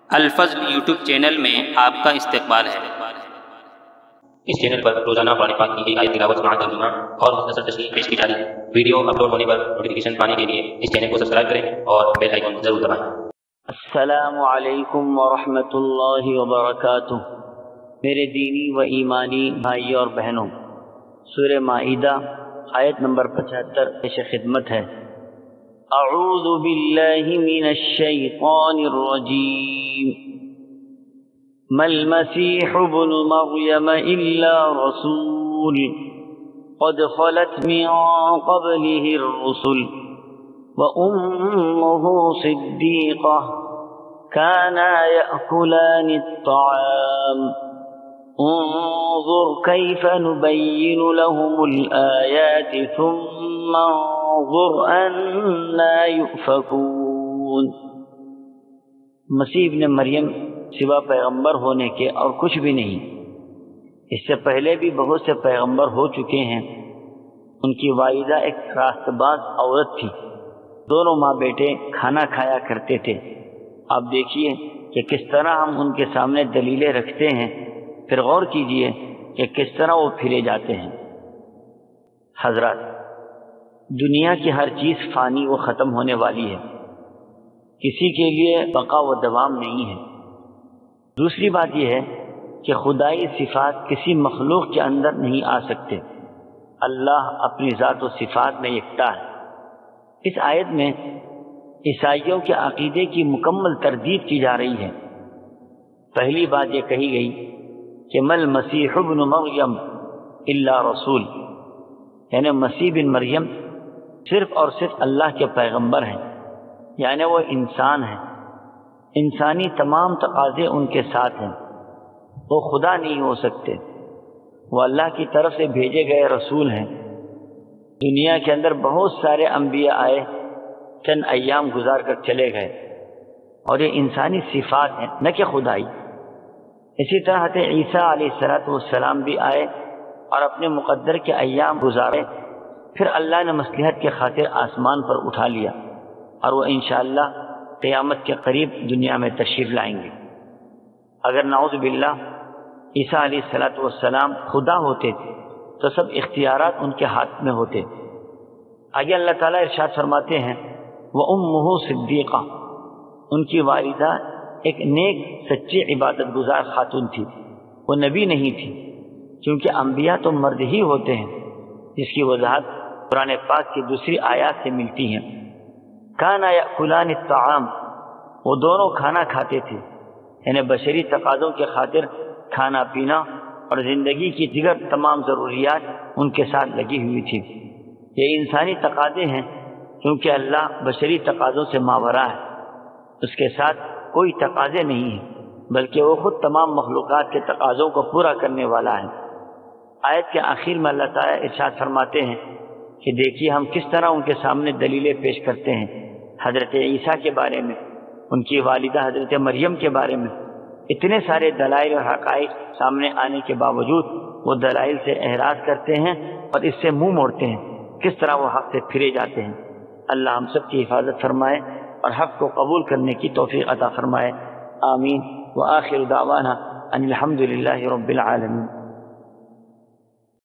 الفضل YouTube channel میں آپ کا استقبال ہے۔ اس چینل پر روزانہ قرآن پاک کی ایک آیت تلاوت مع ترجمہ اور مختصر تشریح پیش کی جا رہی ہے۔ ویڈیو اپلوڈ ہونے پر نوٹیفیکیشن پانے کے لیے اس چینل کو سبسکرائب کریں اور بیل آئیکن ضرور دبائیں۔ السلام علیکم ورحمۃ اللہ وبرکاتہ۔ میرے دینی و ایمانی بھائیوں اور بہنوں، سورہ مائدہ آیت نمبر 75 پیش خدمت ہے۔ اعوذ باللہ من الشیطان الرجیم۔ ما المسیح ابن مریم الا رسول قد خلت من قبله الرسل وأمه صدیقہ كانا يأكلان الطعام انظر كيف نبين لهم الآيات ثم انظر أنا يؤفكون۔ مسیح ابن مریم سوا پیغمبر ہونے کے اور کچھ بھی نہیں۔ اس سے پہلے بھی بہت سے پیغمبر ہو چکے ہیں۔ ان کی والدہ ایک راست باز عورت تھی۔ دونوں ماں بیٹے کھانا کھایا کرتے تھے۔ آپ دیکھیے کہ کس طرح ہم ان کے سامنے دلیلیں رکھتے ہیں، پھر غور کیجئے کہ کس طرح وہ پھرے جاتے ہیں۔ حضرات، دنیا کی ہر چیز فانی و ختم ہونے والی ہے، کسی کے لیے بقا و دوام نہیں ہے۔ دوسری بات یہ ہے کہ خدائی صفات کسی مخلوق کے اندر نہیں آ سکتے۔ اللہ اپنی ذات و صفات میں یکتا ہے۔ اس آیت میں عیسائیوں کے عقیدے کی مکمل تردید کی جا رہی ہے۔ پہلی بات یہ کہی گئی کہ مل مسیح ابن مریم الا رسول، یعنی مسیح بن مریم صرف اور صرف اللہ کے پیغمبر ہیں، یعنی وہ انسان ہیں۔ انسانی تمام تقاضے ان کے ساتھ ہیں۔ وہ خدا نہیں ہو سکتے، وہ اللہ کی طرف سے بھیجے گئے رسول ہیں۔ دنیا کے اندر بہت سارے انبیاء آئے، چند ایام گزار کر چلے گئے، اور یہ انسانی صفات ہیں نہ کہ خدائی۔ اسی طرح حضرت عیسیٰ علیہ السلام بھی آئے اور اپنے مقدر کے ایام گزارے، پھر اللہ نے مصلحت کے خاطر آسمان پر اٹھا لیا، اور وہ انشاءاللہ قیامت کے قریب دنیا میں تشریف لائیں گے۔ اگر نعوذ باللہ عیسیٰ علیہ السلام خدا ہوتے تو سب اختیارات ان کے ہاتھ میں ہوتے۔ آگے اللہ تعالیٰ ارشاد فرماتے ہیں وَأُمُّهُ صِدِّیقَةٌ، ان کی والدہ ایک نیک سچی عبادت گزار خاتون تھی، وہ نبی نہیں تھی، کیونکہ انبیاء تو مرد ہی ہوتے ہیں، جس کی وضاحت قرآن پاک کی دوسری آیات سے ملتی ہیں۔ کانا یأکلان الطعام، وہ دونوں کھانا کھاتے تھے، یعنی بشری تقاضوں کے خاطر کھانا پینا اور زندگی کی دیگر تمام ضروریات ان کے ساتھ لگی ہوئی تھی۔ یہ انسانی تقاضے ہیں، کیونکہ اللہ بشری تقاضوں سے ماورا ہے، اس کے ساتھ کوئی تقاضے نہیں ہیں، بلکہ وہ خود تمام مخلوقات کے تقاضوں کو پورا کرنے والا ہے۔ آیت کے آخر میں اللہ تعالیٰ ارشاد فرماتے ہیں کہ دیکھیے ہم کس طرح ان کے سامنے دلیلیں پیش کرتے ہیں، حضرت عیسیٰ کے بارے میں، ان کی والدہ حضرت مریم کے بارے میں۔ اتنے سارے دلائل اور حقائق سامنے آنے کے باوجود وہ دلائل سے اعراض کرتے ہیں اور اس سے منہ موڑتے ہیں، کس طرح وہ حق سے پھرے جاتے ہیں۔ اللہ ہم سب کی حفاظت فرمائے اور حق کو قبول کرنے کی توفیق عطا فرمائے۔ آمین۔ وآخر دعوانا ان الحمد للہ رب العالمین۔